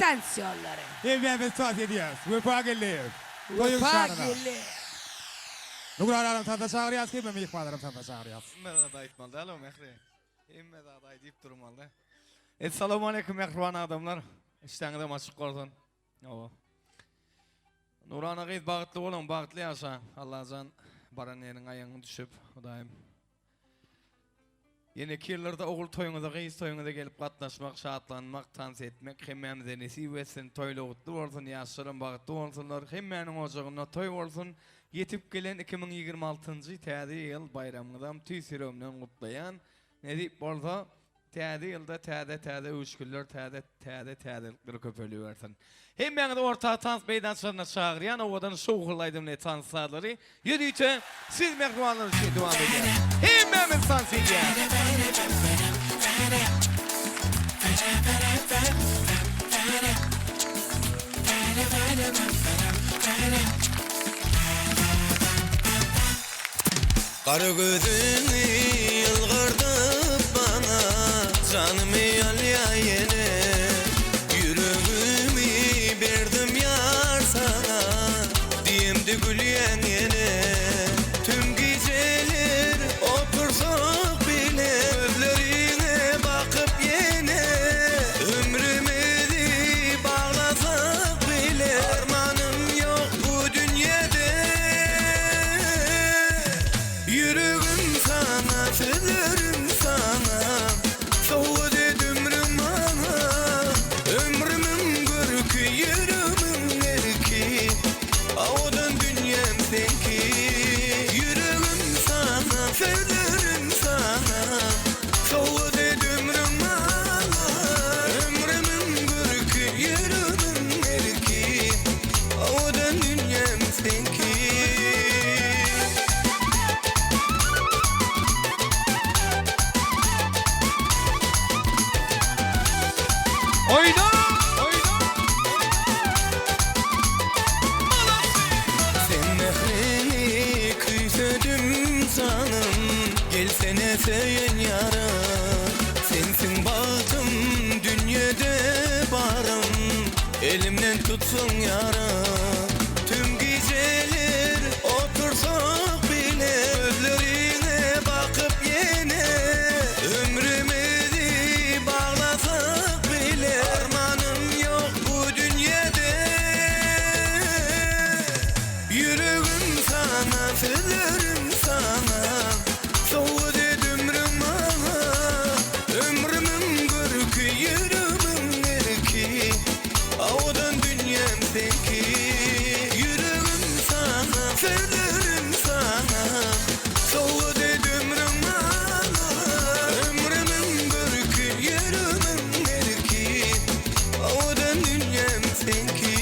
dans yolları. Evvel saat edýäs. Wepa gelip. Toyun Vepa şanına. gelip. Nurana Hanım tanda çağırýas, kim mehmanlarym tanda çağırýas. Meda aytmaly, alo mehri. Emme da aýdyp durmaly. Assalamu alaykum mehriban adamlar. İşteňizde maçyk bolsun. Owa. Nurana gyz bagtly bolan, bagtly ýaşa. Allahjan baraneriň aýagyny düşüp, Hudaýym. Yine kirlerde ogul toyuňyza, gyz toyuňyza gelip gatnaşmak, şatlanmak, tans etmek, hemmemize nesip etsin, toýly gutly bolsun, ýaşlarym bagtly bolsunlar, hemmeniň ojagyna toy bolsun. Yetip gelen 2026-njy täze ýyl bayramyňyzam tüýsüremden gutlaýan. Nedip bolsa, täze ýylda täze üçgüller, täzelikler köpelýär bersin. Hemmeniňizi orta tans meýdançylaryna çagyrýan, owadan şowgulaýdym ne tanslary. Ýürüýte siz mehmanlar üçin dowam edýär. Hemmemiz tans edýär. Kara gözünü yılgırdıp bana, canımı yalyayene, yüreğimi verdim yar sana, diyemdi gülyen yene. Tüm geceler otursak bile, gözlerine bakıp yine, ömrümüzü bağlasak bile, armanım yok bu dünyada. Yüreğim sana, sözlerim sana, soğud ömrüm bana, ömrümün görkü, yüreğimin erki, avudan dünyam senki. Yüreğim sana, sözlerim sana, soğud ömrüm bana, ömrümün görkü, yüreğimin erki, avudan dünyam senki. Oyna! Sen mehrini küysödüm sanım, gelsene söyün yara. Sensin bahtım, dünyada barım, elimden tutsun yara. Tüm geceler otursak bile, gözlerine bakıp yine, ömrümü söylerim sana. Soğud ömrüm ana, ömrümün görkü, yürümün erki. Avudan dünyam senki, yüreğim sana, söylerim sana. Soğud ömrüm ana, ömrümün görkü, yürümün erki. Avudan dünyam senki.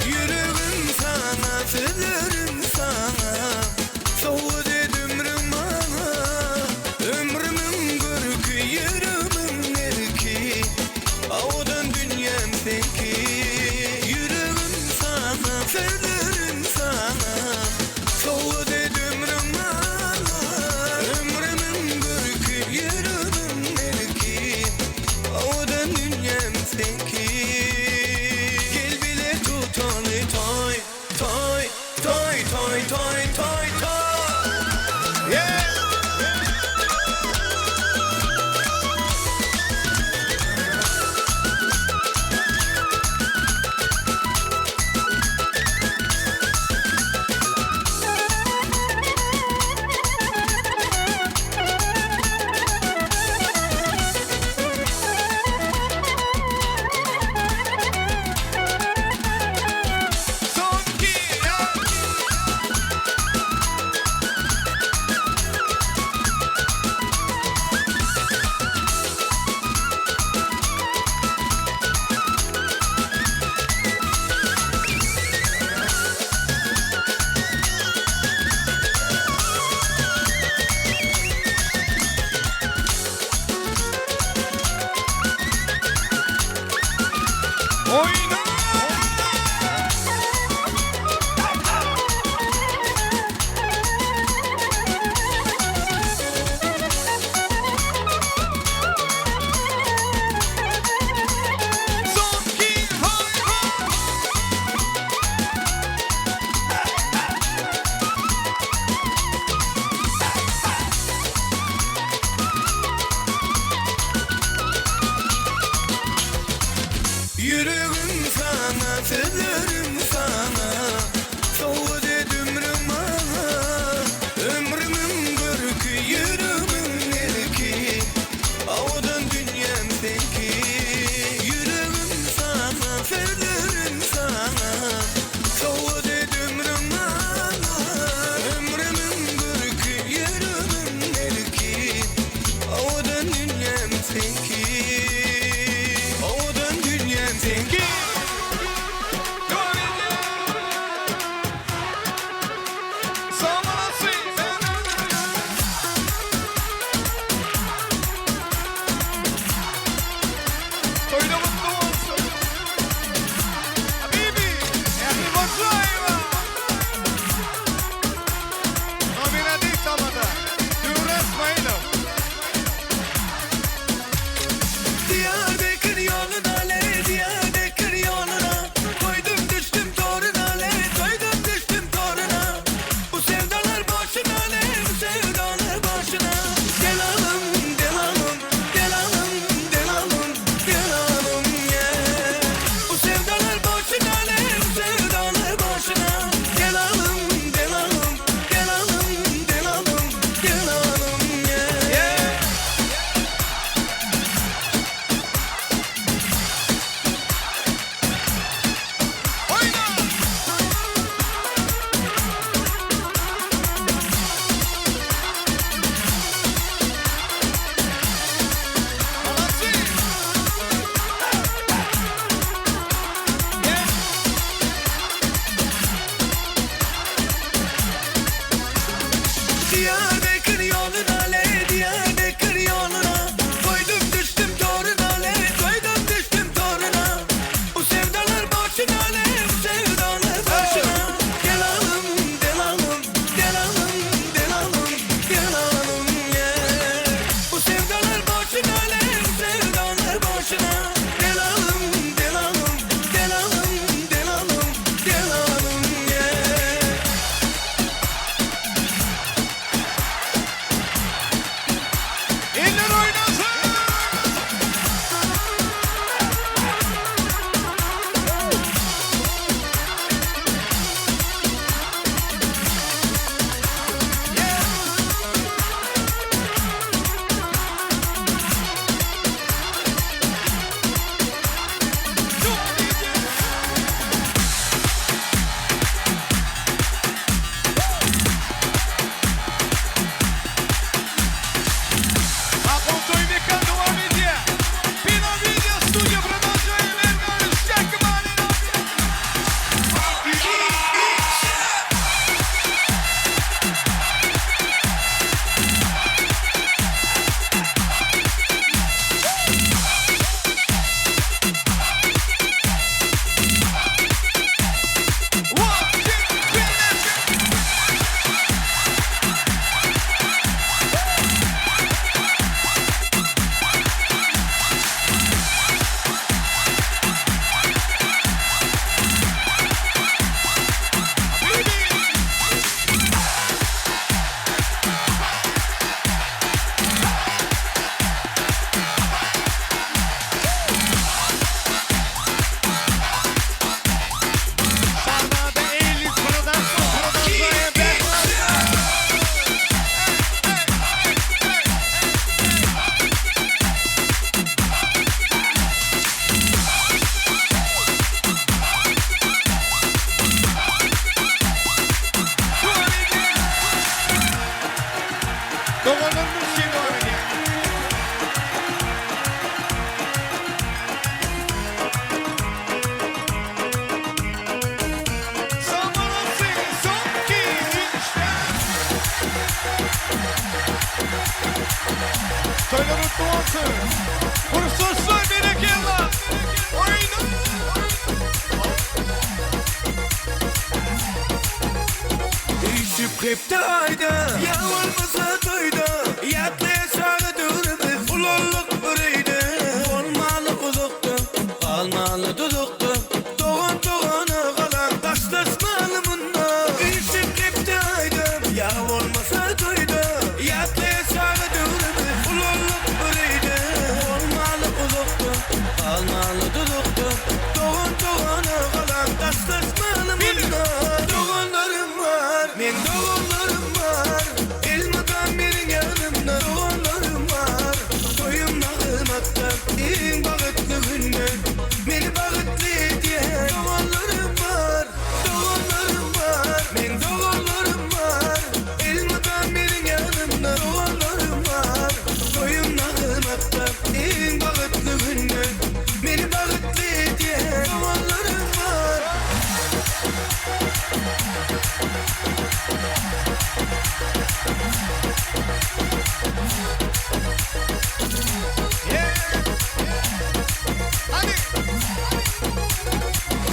Yüreğim sana, söylerim sana. Soğud ömrüm ana, ömrümün görkü, yürümün erki. Avudan dünyam senki, yüreğim sana, söylerim sana. Soğud ömrüm ana, ömrümün görkü, yürümün erki. Avudan dünyam senki. Gel bile tutalım toy, toy, toy, toy, toy, toy, toy. Yeah. olsun. Kursuzsun bereketler. Oyna. Değişip hep de ayda yağmurmasa toyda yatlaya sarı durumuz ulolluk buraydı olmalı uzakta kalmalı dudukta doğan doğana kalan taşlaşmalı bunlar Değişip hep de ayda yağmurmasa toyda yatlaya sarı durumuz ulolluk buraydı olmalı uzakta kalmalı dudukta doğan doğana kalan taşlaşmalı bunlar Doğanlarım var, men doğanlarım var Elmadan benim yanımda doğanlarım var Toyum nağımatta en bağıtlı günden Beni bağıtlı diye doğanlarım var Doğanlarım var, men doğanlarım var Elmadan benim yanımda doğanlarım var Toyum nağımatta en bağıtlı günden Beni bağıtlı diye doğanlarım var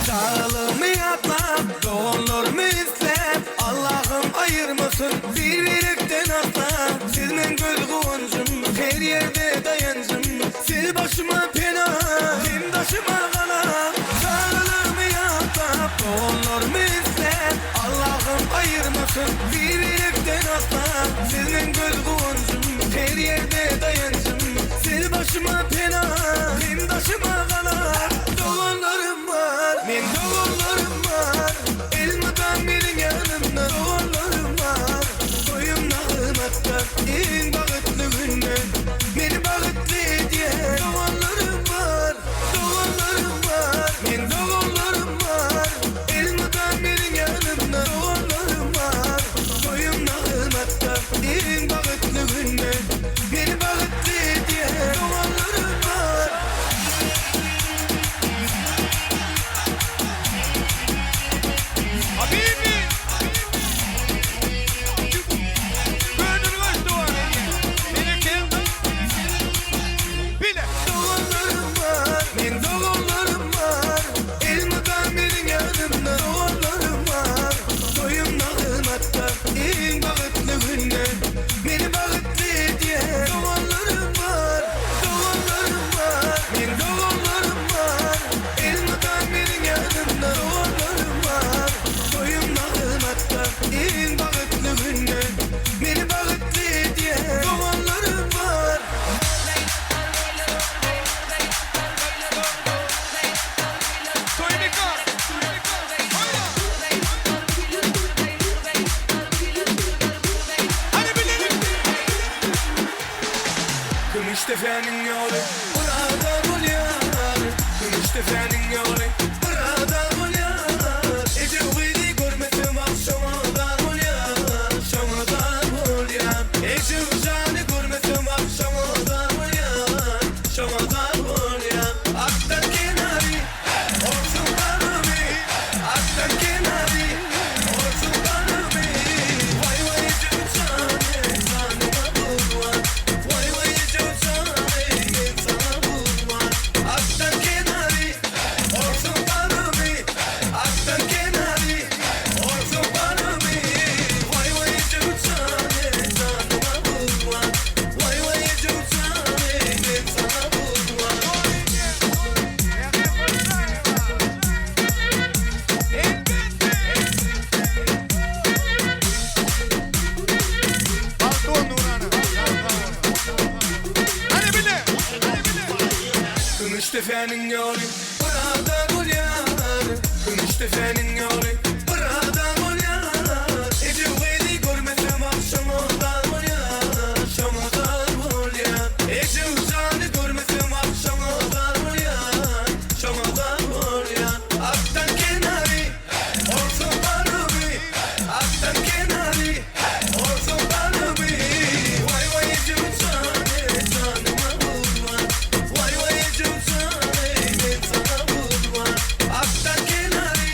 Sağlığımı yapma, doğumlarımı izlep Allah'ım ayırmasın birbirimden asla Sizden göz kuvancım, her yerde dayancım Siz başıma pena, kim taşıma kala Sağlığımı yapma, doğumlarımı izlep Allah'ım ayırmasın birbirimden asla Sizden göz kuvancım, her yerde dayancım Siz başıma pena, kim taşıma kala Doğanlarım var, men doğanlarım var Elmadan benim yanımda doğanlarım var Toyum nağımatta en bağıtlı günden Beni bağıtlı diye doğanlarım var Doğanlarım var, men doğanlarım var Elmadan benim yanımda doğanlarım var Toyum nağımatta en bağıtlı günden Beni bağıtlı diye doğanlarım var Habibi. Gönül var duvar. Bereketler. Bile. Doğanlarım var, men doğanlarım var Elmadan benim yanımda doğanlarım var Toyum nağımatta en bağıtlı günden Beni bağıtlı diye doğanlarım var Doğanlarım var, men doğanlarım var Elmadan benim yanımda doğanlarım var Toyum nağımatta en bağıtlı günden Beni bağıtlı diye doğanlarım var Soynika. Hadi bilelim. Gümüş tefenin yolu burada bulyar Gümüş tefenin yolu burada bulyar Ece uydu görmedim akşamadan bulyar Şamadan bulyar Ece uzanı görmedim akşamadan bulyar Şamadan bulyar Aktan kenarı olsun bana bir Aktan kenarı olsun bana bir Vay vay Ece uzanı sanıma bulvar Vay vay Ece uzanı sana bulvar Aktan kenarı olsun bana bir Aktan kenarı olsun bana bir Vay vay Ece uzanı sanıma bulvar Vay vay Ece uzanı sana bulvar Balton Nurhan'ı. Hadi bile. Gümüş tefenin yolu burada bulyar Gümüş tefenin yolu burada bulyar Ece uydu görmesem akşamadan bulyar Şamadan bulyar Ece uzanı görmesem akşamadan bulyar Şamadan bulyar Aktan kenarı olsun bana bir Aktan kenarı olsun bana bir Vay vay Ece uzanı sanıma bulvar Vay vay Ece uzanı sana bulvar Aktan kenarı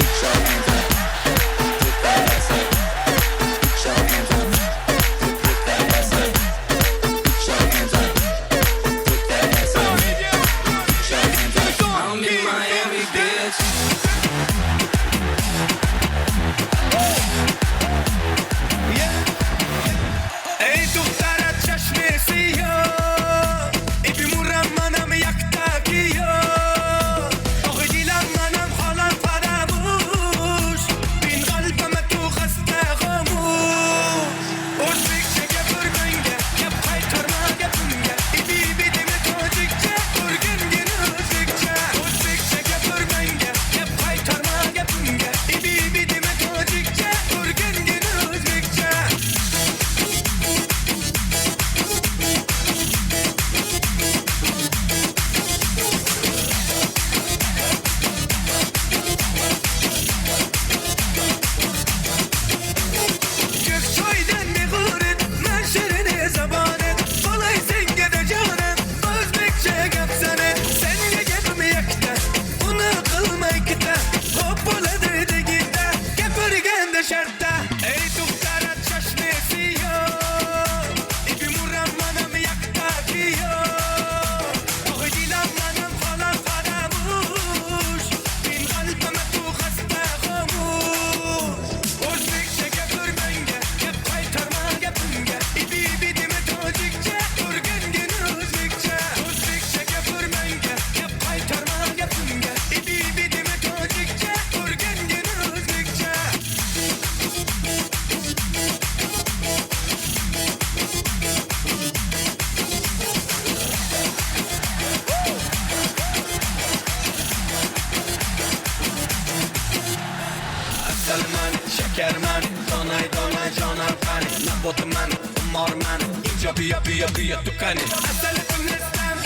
بيا دكاني عسلة نسلم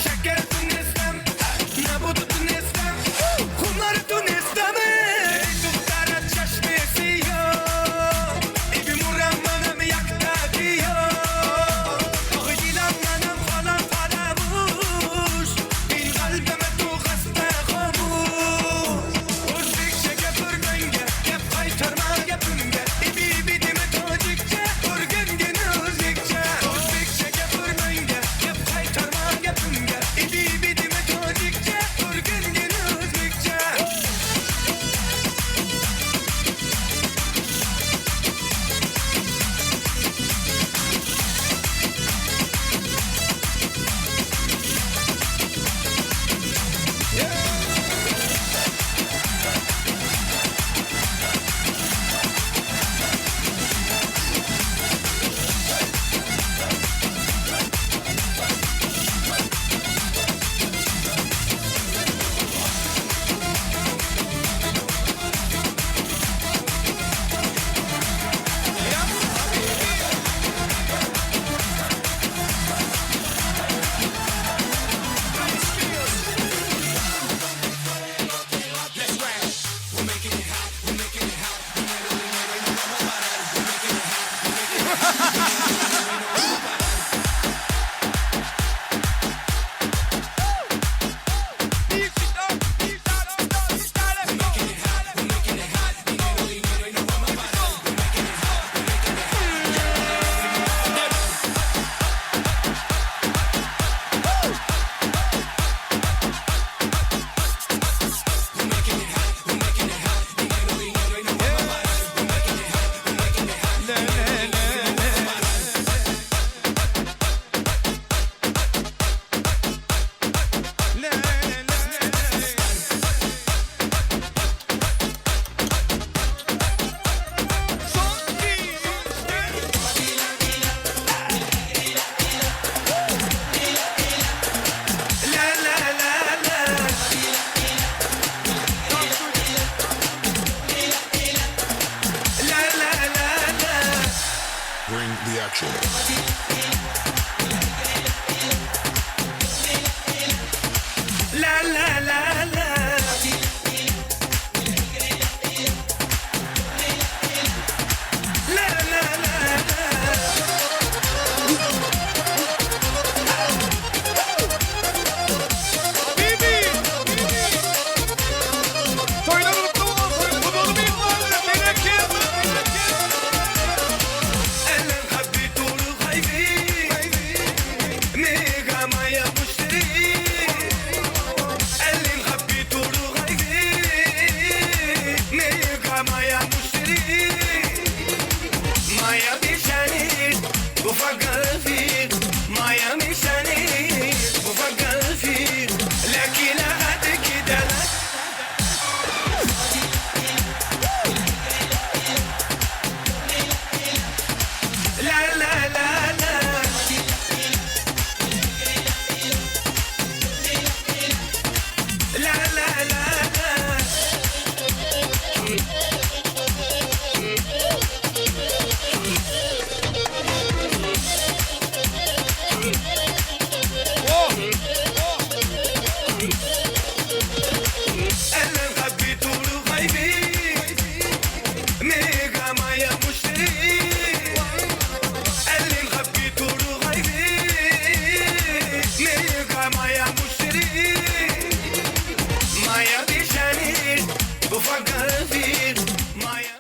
شكرة نسلم نبض نسلم خمرة نسلم دكتورة چشمه سیاه ایبی مرمانم یک تاکیه آخه دیلم منم خالم فراموش این قلبم تو خسته خاموش Özbekçe gepirgenge gep qaytarma gepimge İbi bidime tacikçe örgengeni özbekçe Özbekçe gepirgenge gep qaytarma gepimge İbi bidime tacikçe örgengeni özbekçe Bring the action.